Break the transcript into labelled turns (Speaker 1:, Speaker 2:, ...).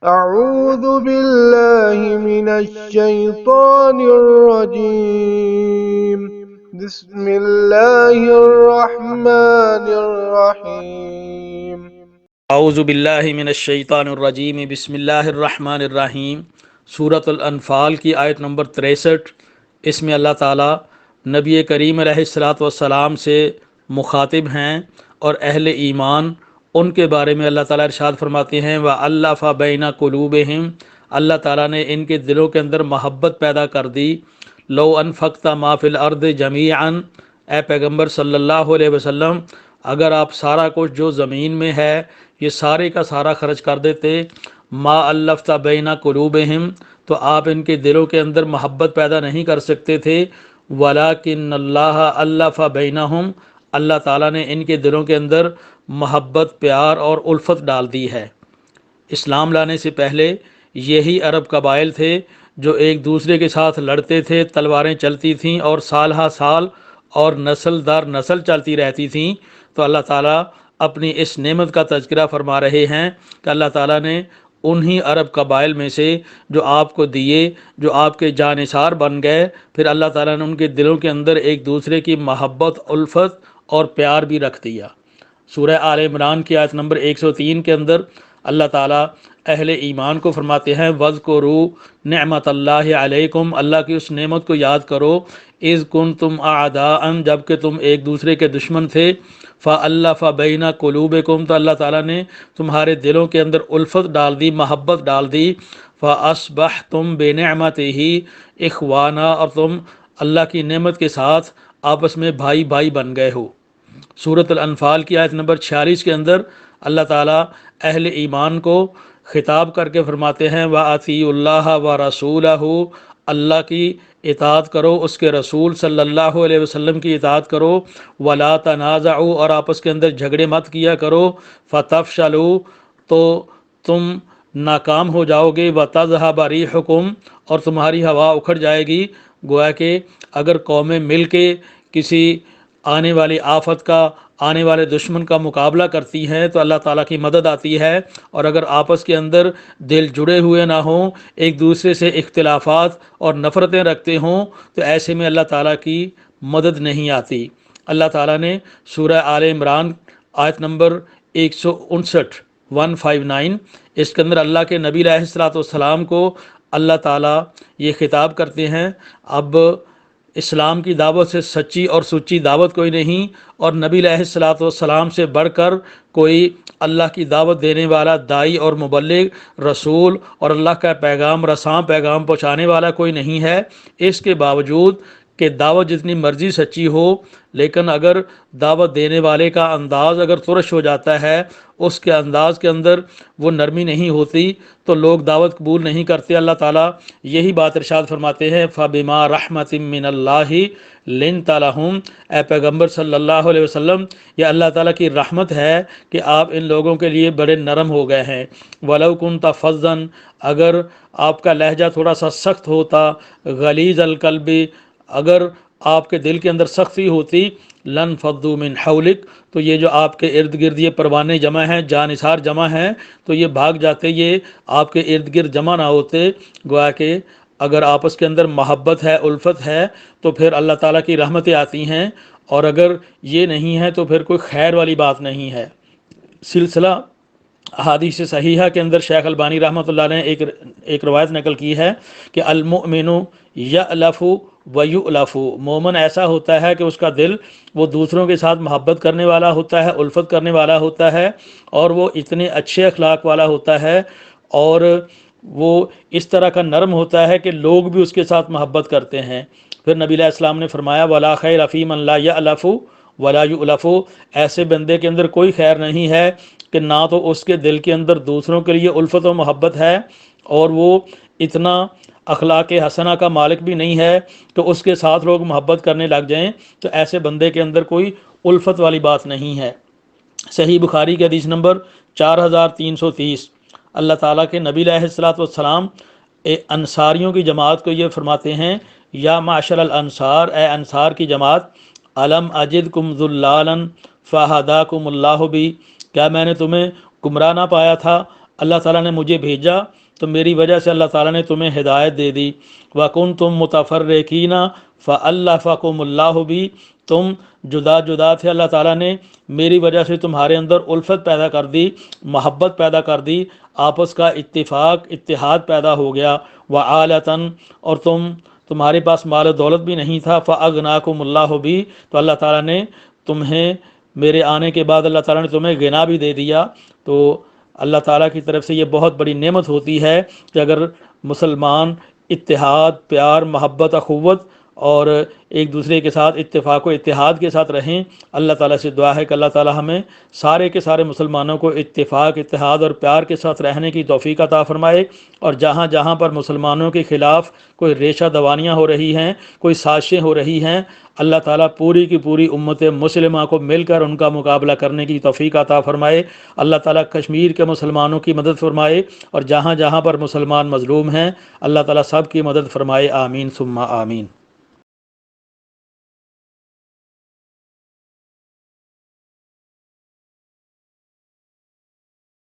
Speaker 1: أعوذ بالله من الشيطان الرجيم. بسم الله الرحمن الرحيم.
Speaker 2: اعوذ باللہ من الشیطان الرجیم بسم اللہ الرحمن الرحیم۔ سورۃ الانفال کی آیت نمبر 63۔ اس میں اللہ تعالیٰ نبی کریم علیہ الصلاۃ والسلام سے مخاطب ہیں اور اہل ایمان ان کے بارے میں اللہ تعالیٰ ارشاد فرماتے ہیں وَأَلَّفَ بَيْنَ قُلُوبِهِمْ، اللہ تعالیٰ نے ان کے دلوں کے اندر محبت پیدا کر دی۔ لو انفقت ما فی الارض جمیعا، اے پیغمبر صلی اللہ علیہ وسلم اگر آپ سارا کچھ جو زمین میں ہے یہ سارے کا سارا خرچ کر دیتے، ما الفت بین قلوبہم، تو آپ ان کے دلوں کے اندر محبت پیدا نہیں کر سکتے تھے۔ ولیکن اللہ الف بینہم، اللہ تعالیٰ نے ان کے دلوں کے اندر محبت، پیار اور الفت ڈال دی ہے۔ اسلام لانے سے پہلے یہی عرب قبائل تھے جو ایک دوسرے کے ساتھ لڑتے تھے، تلواریں چلتی تھیں اور سال ہا سال اور نسل در نسل چلتی رہتی تھیں۔ تو اللہ تعالیٰ اپنی اس نعمت کا تذکرہ فرما رہے ہیں کہ اللہ تعالیٰ نے انہی عرب قبائل میں سے جو آپ کو دیے، جو آپ کے جانثار بن گئے، پھر اللہ تعالیٰ نے ان کے دلوں کے اندر ایک دوسرے کی محبت، الفت اور پیار بھی رکھ دیا۔ سورہ آل عمران کی آیت نمبر 103 کے اندر اللہ تعالیٰ اہل ایمان کو فرماتے ہیں وَاذْكُرُوا نعمت اللہ علیکم، اللہ کی اس نعمت کو یاد کرو، اذ کنتم اعداء، جب کہ تم ایک دوسرے کے دشمن تھے، فَأَلَّفَ بَيْنَ قُلُوبِكُمْ، تو اللہ تعالیٰ نے تمہارے دلوں کے اندر الفت ڈال دی، محبت ڈال دی، فَأَصْبَحْتُمْ بِنِعْمَتِهِ إِخْوَانًا، اور تم اللہ کی نعمت کے ساتھ آپس میں بھائی بھائی بن گئے ہو۔ سورۃ الانفال کی آیت نمبر 46 کے اندر اللہ تعالیٰ اہل ایمان کو خطاب کر کے فرماتے ہیں وَأَطِیعُوا اللَّهَ وَرَسُولَهُ، اللہ کی اطاعت کرو، اس کے رسول صلی اللہ علیہ وسلم کی اطاعت کرو، وَلَا تَنَازَعُوا، اور آپس کے اندر جھگڑے مت کیا کرو، فَتَفْشَلُوا، تو تم ناکام ہو جاؤ گے، وَتَذْهَبَ رِيحُكُمْ، اور تمہاری ہوا اکھڑ جائے گی۔ گویا کہ اگر قومیں مل کے کسی آنے والی آفت کا، آنے والے دشمن کا مقابلہ کرتی ہیں تو اللہ تعالیٰ کی مدد آتی ہے، اور اگر آپس کے اندر دل جڑے ہوئے نہ ہوں، ایک دوسرے سے اختلافات اور نفرتیں رکھتے ہوں، تو ایسے میں اللہ تعالیٰ کی مدد نہیں آتی۔ اللہ تعالیٰ نے سورہ آل عمران آیت نمبر 159 159، اس کے اندر اللہ کے نبی علیہ الصلوۃ والسلام کو اللہ تعالیٰ یہ خطاب کرتے ہیں اب اسلام کی دعوت سے سچی اور سچی دعوت کوئی نہیں، اور نبی علیہ الصلوۃ والسلام سے بڑھ کر کوئی اللہ کی دعوت دینے والا داعی اور مبلغ، رسول اور اللہ کا پیغام رساں، پیغام پہنچانے والا کوئی نہیں ہے۔ اس کے باوجود کہ دعوت جتنی مرضی سچی ہو، لیکن اگر دعوت دینے والے کا انداز اگر ترش ہو جاتا ہے، اس کے انداز کے اندر وہ نرمی نہیں ہوتی، تو لوگ دعوت قبول نہیں کرتے۔ اللہ تعالیٰ یہی بات ارشاد فرماتے ہیں فَبِمَا رَحْمَةٍ مِّنَ اللَّهِ لِنْتَ لَهُمْ، اے پیغمبر صلی اللہ علیہ وسلم، یہ اللہ تعالیٰ کی رحمت ہے کہ آپ ان لوگوں کے لیے بڑے نرم ہو گئے ہیں۔ وَلَوْ كُنْتَ فَظًّا، اگر آپ کا لہجہ تھوڑا سا سخت ہوتا، غلیظ القلب، اگر آپ کے دل کے اندر سختی ہوتی، لن فضوا من حولک، تو یہ جو آپ کے ارد گرد یہ پروانے جمع ہیں، جانثار جمع ہیں، تو یہ بھاگ جاتے، یہ آپ کے ارد گرد جمع نہ ہوتے۔ گویا کہ اگر آپس کے اندر محبت ہے، الفت ہے، تو پھر اللہ تعالیٰ کی رحمتیں آتی ہیں، اور اگر یہ نہیں ہے تو پھر کوئی خیر والی بات نہیں ہے۔ سلسلہ احادیث صحیحہ کے اندر شیخ البانی رحمۃ اللہ نے ایک روایت نقل کی ہے کہ المؤمن یألف ویؤلف، مومن ایسا ہوتا ہے کہ اس کا دل وہ دوسروں کے ساتھ محبت کرنے والا ہوتا ہے، الفت کرنے والا ہوتا ہے، اور وہ اتنے اچھے اخلاق والا ہوتا ہے، اور وہ اس طرح کا نرم ہوتا ہے کہ لوگ بھی اس کے ساتھ محبت کرتے ہیں۔ پھر نبی علیہ السلام نے فرمایا وَلَا خَيْرَ فِي مَن لَا يَأْلَفُ وَلَا يُؤْلَفُ، ایسے بندے کے اندر کوئی خیر نہیں ہے کہ نہ تو اس کے دل کے اندر دوسروں کے لیے الفت و محبت ہے، اور وہ اتنا اخلاق حسنہ کا مالک بھی نہیں ہے کہ اس کے ساتھ لوگ محبت کرنے لگ جائیں، تو ایسے بندے کے اندر کوئی الفت والی بات نہیں ہے۔ صحیح بخاری کی حدیث نمبر 4330، اللہ تعالیٰ کے نبی علیہ الصلوۃ والسلام انصاریوں کی جماعت کو یہ فرماتے ہیں یا معشر الانصار، اے انصار کی جماعت، الم اجدکم ضلالا فہداکم اللہ بی، کیا میں نے تمہیں گمراہ نہ پایا تھا؟ اللہ تعالیٰ نے مجھے بھیجا تو میری وجہ سے اللہ تعالیٰ نے تمہیں ہدایت دے دی۔ وَكُنْتُمْ مُتَفَرِّقِينَ فَأَلَّفَكُمُ اللَّهُ بِي، تم جدا جدا تھے، اللہ تعالیٰ نے میری وجہ سے تمہارے اندر الفت پیدا کر دی، محبت پیدا کر دی، آپس کا اتفاق اتحاد پیدا ہو گیا۔ وَعَالَةً، اور تمہارے پاس مال و دولت بھی نہیں تھا، فَأَغْنَاكُمُ اللَّهُ بِي، تو اللہ تعالیٰ نے تمہیں میرے آنے کے بعد اللہ تعالیٰ نے تمہیں غنا بھی دے دیا۔ تو اللہ تعالیٰ کی طرف سے یہ بہت بڑی نعمت ہوتی ہے کہ اگر مسلمان اتحاد، پیار، محبت، اخوت اور ایک دوسرے کے ساتھ اتفاق و اتحاد کے ساتھ رہیں۔ اللہ تعالیٰ سے دعا ہے کہ اللہ تعالیٰ ہمیں سارے کے سارے مسلمانوں کو اتفاق، اتحاد اور پیار کے ساتھ رہنے کی توفیق عطا فرمائے، اور جہاں جہاں پر مسلمانوں کے خلاف کوئی ریشہ دوانیاں ہو رہی ہیں، کوئی سازشیں ہو رہی ہیں، اللہ تعالیٰ پوری کی پوری امت مسلمہ کو مل کر ان کا مقابلہ کرنے کی توفیق عطا فرمائے۔ اللہ تعالیٰ کشمیر کے مسلمانوں کی مدد فرمائے، اور جہاں جہاں پر مسلمان مظلوم ہیں اللہ تعالیٰ سب کی مدد فرمائے، آمین ثم آمین۔